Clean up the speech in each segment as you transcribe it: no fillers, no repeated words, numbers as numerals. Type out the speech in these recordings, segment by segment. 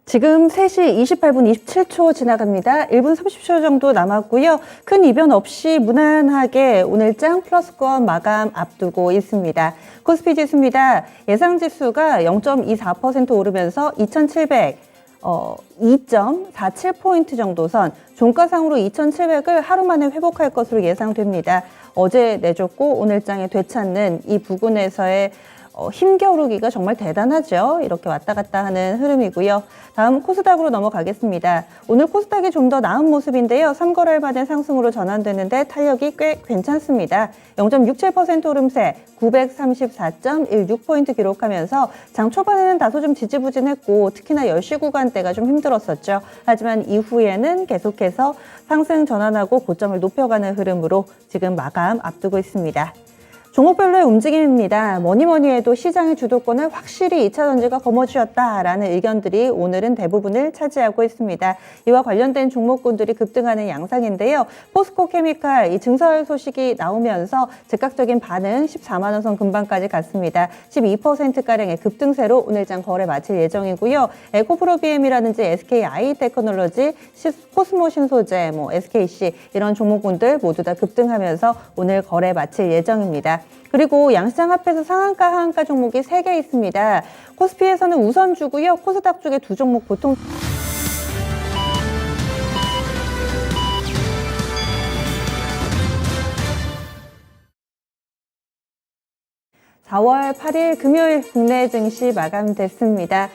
지금 3시 28분 27초 지나갑니다. 1분 30초 정도 남았고요. 큰 이변 없이 무난하게 오늘장 플러스권 마감 앞두고 있습니다. 코스피 지수입니다. 예상 지수가 0.24% 오르면서 2.47포인트 정도 선, 종가상으로 2,700을 하루 만에 회복할 것으로 예상됩니다. 어제 내줬고 오늘장에 되찾는 이 부분에서의 힘겨루기가 정말 대단하죠. 이렇게 왔다 갔다 하는 흐름이고요. 다음 코스닥으로 넘어가겠습니다. 오늘 코스닥이 좀 더 나은 모습인데요. 3거래일 만에 상승으로 전환되는데 탄력이 꽤 괜찮습니다. 0.67% 오름세 934.16포인트 기록하면서 장 초반에는 다소 좀 지지부진했고 특히나 10시 구간대가 좀 힘들었었죠. 하지만 이후에는 계속해서 상승 전환하고 고점을 높여가는 흐름으로 지금 마감 앞두고 있습니다. 종목별로의 움직임입니다. 뭐니 해도 시장의 주도권을 확실히 2차전지가 거머쥐었다라는 의견들이 오늘은 대부분을 차지하고 있습니다. 이와 관련된 종목군들이 급등하는 양상인데요. 포스코케미칼 이 증설 소식이 나오면서 즉각적인 반응 14만 원 선 근방까지 갔습니다. 12%가량의 급등세로 오늘장 거래 마칠 예정이고요. 에코프로비엠이라든지 SKI테크놀로지, 코스모신소재, SKC 이런 종목군들 모두 다 급등하면서 오늘 거래 마칠 예정입니다. 그리고 양시장 앞에서 상한가, 하한가 종목이 3개 있습니다. 코스피에서는 우선주고요. 코스닥 쪽에 2종목 보통 4월 8일 금요일 국내 증시 마감됐습니다.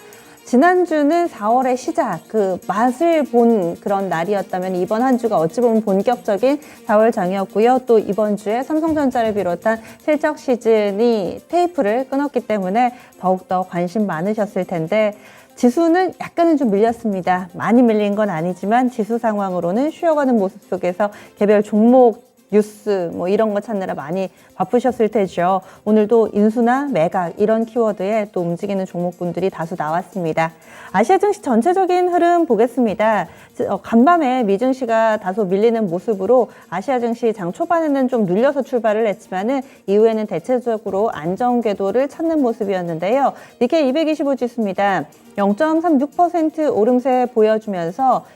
지난주는 4월의 시작, 그 맛을 본 그런 날이었다면 이번 한 주가 어찌 보면 본격적인 4월 장이었고요. 또 이번 주에 삼성전자를 비롯한 실적 시즌이 테이프를 끊었기 때문에 더욱더 관심 많으셨을 텐데 지수는 약간은 좀 밀렸습니다. 많이 밀린 건 아니지만 지수 상황으로는 쉬어가는 모습 속에서 개별 종목 뉴스 이런 거 찾느라 많이 바쁘셨을 테죠. 오늘도 인수나 매각 이런 키워드에 또 움직이는 종목군들이 다수 나왔습니다. 아시아 증시 전체적인 흐름 보겠습니다. 간밤에 미증시가 다소 밀리는 모습으로 아시아 증시 장 초반에는 좀 눌려서 출발을 했지만은 이후에는 대체적으로 안정 궤도를 찾는 모습이었는데요. 니케이 225 지수입니다. 0.36% 오름세 보여주면서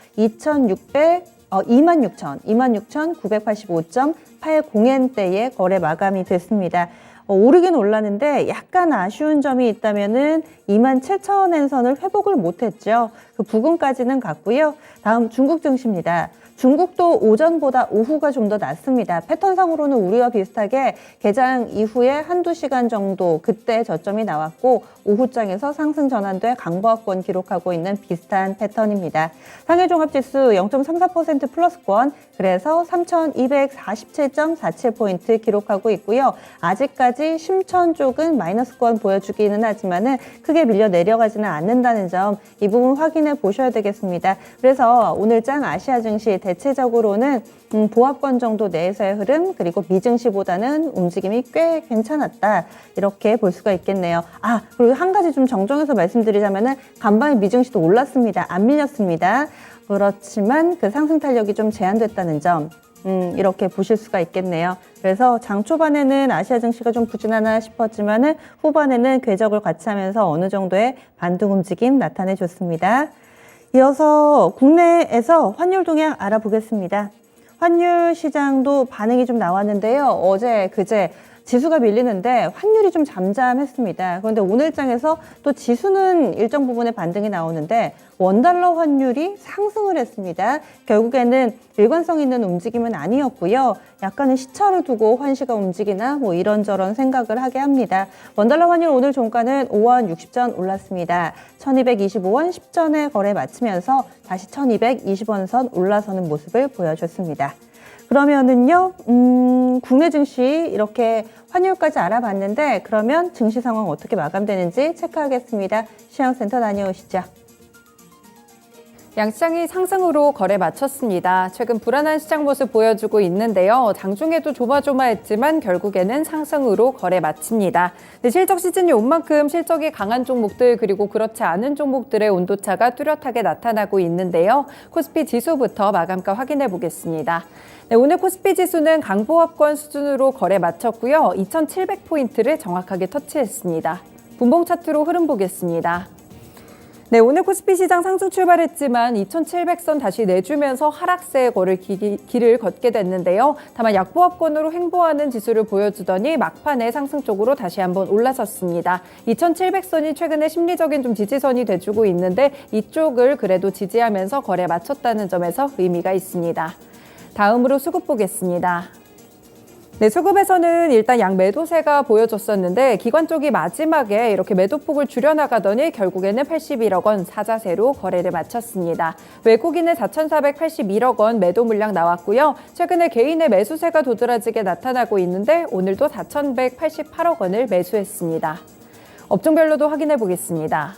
26,985.80엔대의 거래 마감이 됐습니다. 오르긴 올랐는데 약간 아쉬운 점이 있다면은 27,000엔 선을 회복을 못했죠. 그 부근까지는 갔고요. 다음 중국 증시입니다. 중국도 오전보다 오후가 좀 더 낮습니다. 패턴상으로는 우리와 비슷하게 개장 이후에 한두 시간 정도 그때 저점이 나왔고 오후장에서 상승 전환돼 강보합권 기록하고 있는 비슷한 패턴입니다. 상해종합지수 0.34% 플러스권, 그래서 3,247.47포인트 기록하고 있고요. 아직까지 심천 쪽은 마이너스권 보여주기는 하지만은 크게 밀려 내려가지는 않는다는 점, 이 부분 확인해 보셔야 되겠습니다. 그래서 오늘장 아시아 증시 대체적으로는 보합권 정도 내에서의 흐름, 그리고 미증시보다는 움직임이 꽤 괜찮았다, 이렇게 볼 수가 있겠네요. 그리고 한 가지 좀 정정해서 말씀드리자면은 간밤에 미증시도 올랐습니다. 안 밀렸습니다. 그렇지만 그 상승 탄력이 좀 제한됐다는 점, 이렇게 보실 수가 있겠네요. 그래서 장 초반에는 아시아 증시가 좀 부진하나 싶었지만은 후반에는 궤적을 같이 하면서 어느 정도의 반등 움직임 나타내줬습니다. 이어서 국내에서 환율 동향 알아보겠습니다. 환율 시장도 반응이 좀 나왔는데요. 어제, 그제 지수가 밀리는데 환율이 좀 잠잠했습니다. 그런데 오늘장에서 또 지수는 일정 부분의 반등이 나오는데 원달러 환율이 상승을 했습니다. 결국에는 일관성 있는 움직임은 아니었고요. 약간의 시차를 두고 환시가 움직이나 이런저런 생각을 하게 합니다. 원달러 환율 오늘 종가는 5원 60전 올랐습니다. 1225원 10전에 거래 마치면서 다시 1220원 선 올라서는 모습을 보여줬습니다. 그러면은요, 국내 증시 이렇게 환율까지 알아봤는데 그러면 증시 상황 어떻게 마감되는지 체크하겠습니다. 시황센터 다녀오시죠. 양시장이 상승으로 거래 마쳤습니다. 최근 불안한 시장 모습 보여주고 있는데요. 장중에도 조마조마했지만 결국에는 상승으로 거래 마칩니다. 실적 시즌이 온 만큼 실적이 강한 종목들 그리고 그렇지 않은 종목들의 온도차가 뚜렷하게 나타나고 있는데요. 코스피 지수부터 마감가 확인해 보겠습니다. 오늘 코스피 지수는 강보합권 수준으로 거래 마쳤고요. 2,700포인트를 정확하게 터치했습니다. 분봉 차트로 흐름 보겠습니다. 네, 오늘 코스피 시장 상승 출발했지만 2,700선 다시 내주면서 하락세에 걸을 길을 걷게 됐는데요. 다만 약보합권으로 횡보하는 지수를 보여주더니 막판에 상승 쪽으로 다시 한번 올라섰습니다. 2,700선이 최근에 심리적인 좀 지지선이 돼주고 있는데 이쪽을 그래도 지지하면서 거래 마쳤다는 점에서 의미가 있습니다. 다음으로 수급 보겠습니다. 네, 수급에서는 일단 양 매도세가 보여졌었는데 기관 쪽이 마지막에 이렇게 매도폭을 줄여나가더니 결국에는 81억 원 사자세로 거래를 마쳤습니다. 외국인은 4,481억 원 매도 물량 나왔고요. 최근에 개인의 매수세가 도드라지게 나타나고 있는데 오늘도 4,188억 원을 매수했습니다. 업종별로도 확인해 보겠습니다.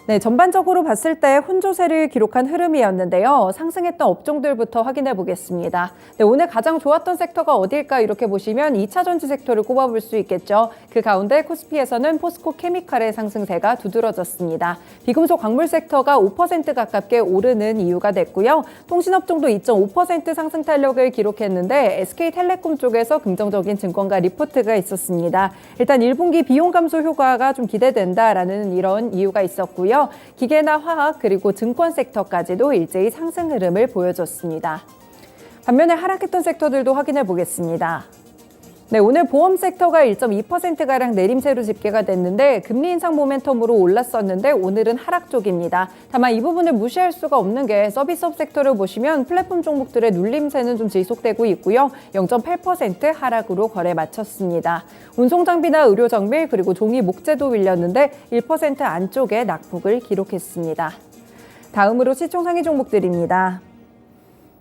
네, 전반적으로 봤을 때 혼조세를 기록한 흐름이었는데요. 상승했던 업종들부터 확인해 보겠습니다. 네, 오늘 가장 좋았던 섹터가 어딜까 이렇게 보시면 2차 전지 섹터를 꼽아볼 수 있겠죠. 그 가운데 코스피에서는 포스코 케미칼의 상승세가 두드러졌습니다. 비금속 광물 섹터가 5% 가깝게 오르는 이유가 됐고요. 통신업종도 2.5% 상승 탄력을 기록했는데 SK텔레콤 쪽에서 긍정적인 증권가 리포트가 있었습니다. 일단 1분기 비용 감소 효과가 좀 기대된다라는 이런 이유가 있었고요. 기계나 화학 그리고 증권 섹터까지도 일제히 상승 흐름을 보여줬습니다. 반면에 하락했던 섹터들도 확인해 보겠습니다. 네, 오늘 보험 섹터가 1.2%가량 내림세로 집계가 됐는데 금리 인상 모멘텀으로 올랐었는데 오늘은 하락 쪽입니다. 다만 이 부분을 무시할 수가 없는 게 서비스업 섹터를 보시면 플랫폼 종목들의 눌림세는 좀 지속되고 있고요. 0.8% 하락으로 거래 마쳤습니다. 운송장비나 의료정밀 그리고 종이 목재도 밀렸는데 1% 안쪽에 낙폭을 기록했습니다. 다음으로 시총 상위 종목들입니다.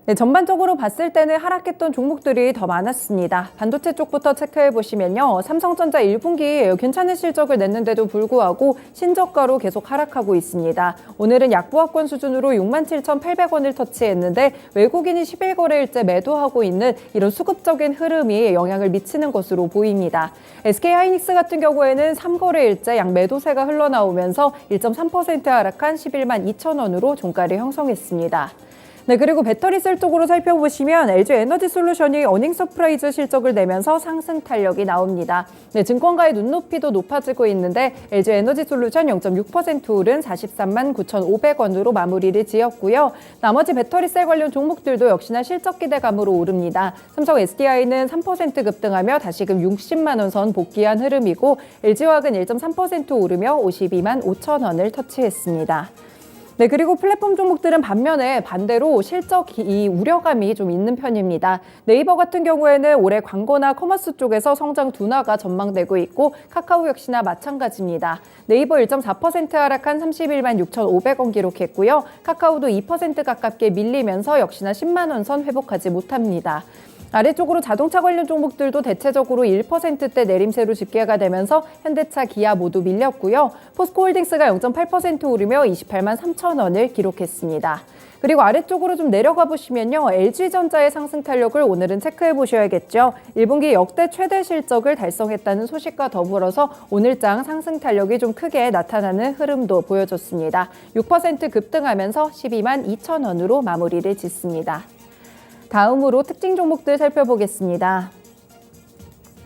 네, 전반적으로 봤을 때는 하락했던 종목들이 더 많았습니다. 반도체 쪽부터 체크해 보시면요. 삼성전자 1분기 괜찮은 실적을 냈는데도 불구하고 신저가로 계속 하락하고 있습니다. 오늘은 약보합권 수준으로 67,800원을 터치했는데 외국인이 11거래일째 매도하고 있는 이런 수급적인 흐름이 영향을 미치는 것으로 보입니다. SK하이닉스 같은 경우에는 3거래일째 양 매도세가 흘러나오면서 1.3% 하락한 11만 2천원으로 종가를 형성했습니다. 네, 그리고 배터리 셀 쪽으로 살펴보시면 LG에너지솔루션이 어닝 서프라이즈 실적을 내면서 상승 탄력이 나옵니다. 네, 증권가의 눈높이도 높아지고 있는데 LG에너지솔루션 0.6% 오른 43만 9,500원으로 마무리를 지었고요. 나머지 배터리 셀 관련 종목들도 역시나 실적 기대감으로 오릅니다. 삼성 SDI는 3% 급등하며 다시금 60만 원 선 복귀한 흐름이고 LG화학은 1.3% 오르며 52만 5천 원을 터치했습니다. 네, 그리고 플랫폼 종목들은 반면에 반대로 실적 우려감이 좀 있는 편입니다. 네이버 같은 경우에는 올해 광고나 커머스 쪽에서 성장 둔화가 전망되고 있고 카카오 역시나 마찬가지입니다. 네이버 1.4% 하락한 31만 6,500원 기록했고요. 카카오도 2% 가깝게 밀리면서 역시나 10만 원 선 회복하지 못합니다. 아래쪽으로 자동차 관련 종목들도 대체적으로 1%대 내림세로 집계가 되면서 현대차, 기아 모두 밀렸고요. 포스코홀딩스가 0.8% 오르며 28만 3천 원을 기록했습니다. 그리고 아래쪽으로 좀 내려가 보시면요. LG전자의 상승 탄력을 오늘은 체크해 보셔야겠죠. 1분기 역대 최대 실적을 달성했다는 소식과 더불어서 오늘장 상승 탄력이 좀 크게 나타나는 흐름도 보여줬습니다. 6% 급등하면서 12만 2천 원으로 마무리를 짓습니다. 다음으로 특징 종목들 살펴보겠습니다.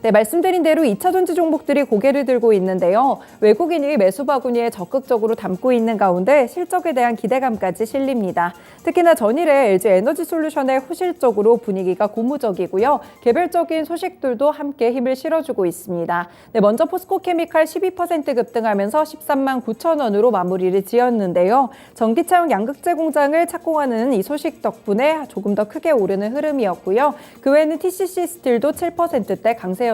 네, 말씀드린 대로 2차 전지 종목들이 고개를 들고 있는데요. 외국인이 매수 바구니에 적극적으로 담고 있는 가운데 실적에 대한 기대감까지 실립니다. 특히나 전일에 LG에너지솔루션의 호실적으로 분위기가 고무적이고요. 개별적인 소식들도 함께 힘을 실어주고 있습니다. 네, 먼저 포스코케미칼 12% 급등하면서 13만 9천 원으로 마무리를 지었는데요. 전기차용 양극재 공장을 착공하는 이 소식 덕분에 조금 더 크게 오르는 흐름이었고요. 그 외에는 TCC 스틸도 7%대 강세였습니다.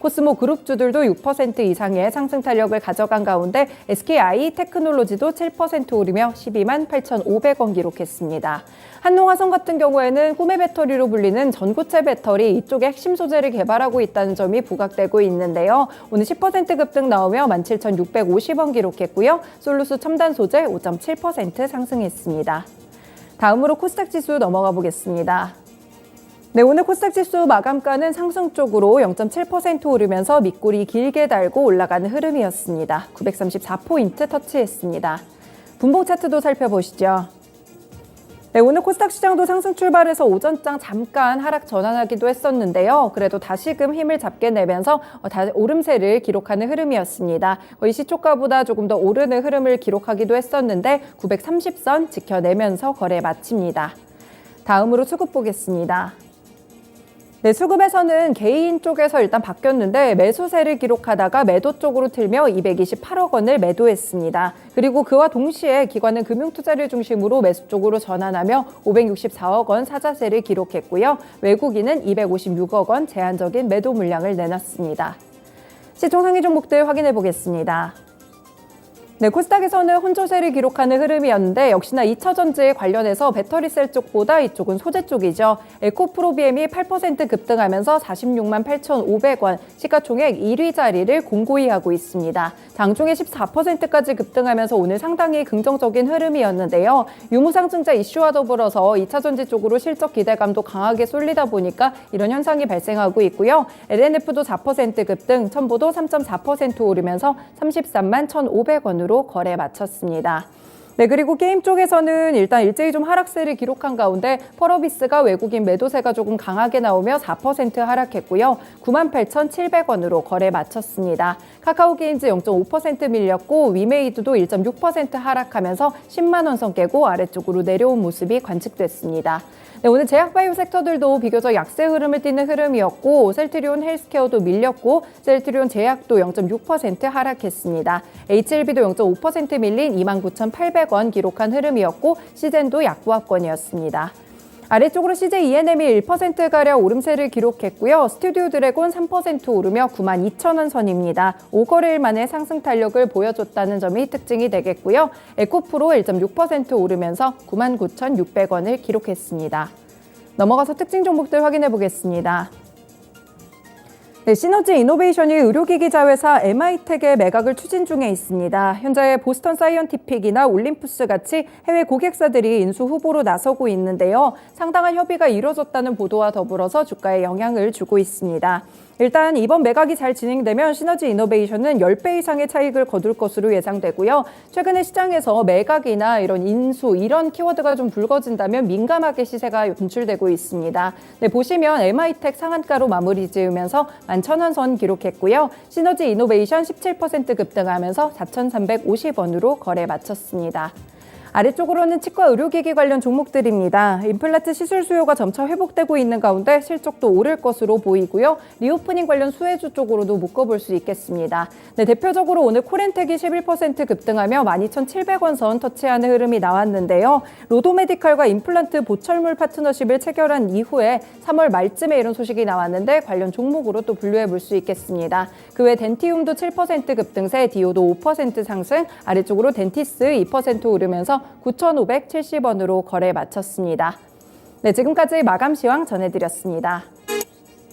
코스모 그룹주들도 6% 이상의 상승 탄력을 가져간 가운데 SKI 테크놀로지도 7% 오르며 12만 8,500원 기록했습니다. 한농화성 같은 경우에는 꿈의 배터리로 불리는 전고체 배터리 이쪽에 핵심 소재를 개발하고 있다는 점이 부각되고 있는데요. 오늘 10% 급등 나오며 17,650원 기록했고요. 솔루스 첨단 소재 5.7% 상승했습니다. 다음으로 코스닥 지수 넘어가 보겠습니다. 네, 오늘 코스닥 지수 마감가는 상승 쪽으로 0.7% 오르면서 밑골이 길게 달고 올라가는 흐름이었습니다. 934포인트 터치했습니다. 분봉 차트도 살펴보시죠. 네, 오늘 코스닥 시장도 상승 출발해서 오전장 잠깐 하락 전환하기도 했었는데요. 그래도 다시금 힘을 잡게 내면서 오름세를 기록하는 흐름이었습니다. 거의 시초가보다 조금 더 오르는 흐름을 기록하기도 했었는데 930선 지켜내면서 거래 마칩니다. 다음으로 수급 보겠습니다. 네, 수급에서는 개인 쪽에서 일단 바뀌었는데 매수세를 기록하다가 매도 쪽으로 틀며 228억 원을 매도했습니다. 그리고 그와 동시에 기관은 금융투자를 중심으로 매수 쪽으로 전환하며 564억 원 사자세를 기록했고요. 외국인은 256억 원 제한적인 매도 물량을 내놨습니다. 시총 상위 종목들 확인해 보겠습니다. 네, 코스닥에서는 혼조세를 기록하는 흐름이었는데 역시나 2차전지 관련해서 배터리셀 쪽보다 이쪽은 소재 쪽이죠. 에코프로비엠이 8% 급등하면서 46만 8,500원, 시가총액 1위 자리를 공고히 하고 있습니다. 장중에 14%까지 급등하면서 오늘 상당히 긍정적인 흐름이었는데요. 유무상증자 이슈와 더불어서 2차전지 쪽으로 실적 기대감도 강하게 쏠리다 보니까 이런 현상이 발생하고 있고요. LNF도 4% 급등, 첨보도 3.4% 오르면서 33만 1,500원으로 거래 마쳤습니다. 네, 그리고 게임 쪽에서는 일단 일제히 좀 하락세를 기록한 가운데 펄어비스가 외국인 매도세가 조금 강하게 나오며 4% 하락했고요. 98,700원으로 거래 마쳤습니다. 카카오게임즈 0.5% 밀렸고 위메이드도 1.6% 하락하면서 10만 원 선 깨고 아래쪽으로 내려온 모습이 관측됐습니다. 네, 오늘 제약바이오 섹터들도 비교적 약세 흐름을 띠는 흐름이었고 셀트리온 헬스케어도 밀렸고 셀트리온 제약도 0.6% 하락했습니다. HLB도 0.5% 밀린 29,800원 기록한 흐름이었고 시젠도 약보합권이었습니다. 아래쪽으로 CJ ENM이 1%가량 오름세를 기록했고요. 스튜디오 드래곤 3% 오르며 92,000원 선입니다. 5거래일 만에 상승 탄력을 보여줬다는 점이 특징이 되겠고요. 에코프로 1.6% 오르면서 99,600원을 기록했습니다. 넘어가서 특징 종목들 확인해 보겠습니다. 네, 시너지 이노베이션이 의료기기 자회사 MI텍의 매각을 추진 중에 있습니다. 현재 보스턴 사이언티픽이나 올림푸스 같이 해외 고객사들이 인수 후보로 나서고 있는데요. 상당한 협의가 이루어졌다는 보도와 더불어서 주가에 영향을 주고 있습니다. 일단 이번 매각이 잘 진행되면 시너지 이노베이션은 10배 이상의 차익을 거둘 것으로 예상되고요. 최근에 시장에서 매각이나 이런 인수 이런 키워드가 좀 불거진다면 민감하게 시세가 분출되고 있습니다. 네, 보시면 MI텍 상한가로 마무리 지으면서 11,000원 선 기록했고요. 시너지 이노베이션 17% 급등하면서 4,350원으로 거래 마쳤습니다. 아래쪽으로는 치과 의료기기 관련 종목들입니다. 임플란트 시술 수요가 점차 회복되고 있는 가운데 실적도 오를 것으로 보이고요. 리오프닝 관련 수혜주 쪽으로도 묶어볼 수 있겠습니다. 네, 대표적으로 오늘 코렌텍이 11% 급등하며 12,700원 선 터치하는 흐름이 나왔는데요. 로도메디칼과 임플란트 보철물 파트너십을 체결한 이후에 3월 말쯤에 이런 소식이 나왔는데 관련 종목으로 또 분류해 볼 수 있겠습니다. 그 외 덴티움도 7% 급등세, 디오도 5% 상승, 아래쪽으로 덴티스 2% 오르면서 9,570원으로 거래 마쳤습니다. 네, 지금까지 마감 시황 전해드렸습니다.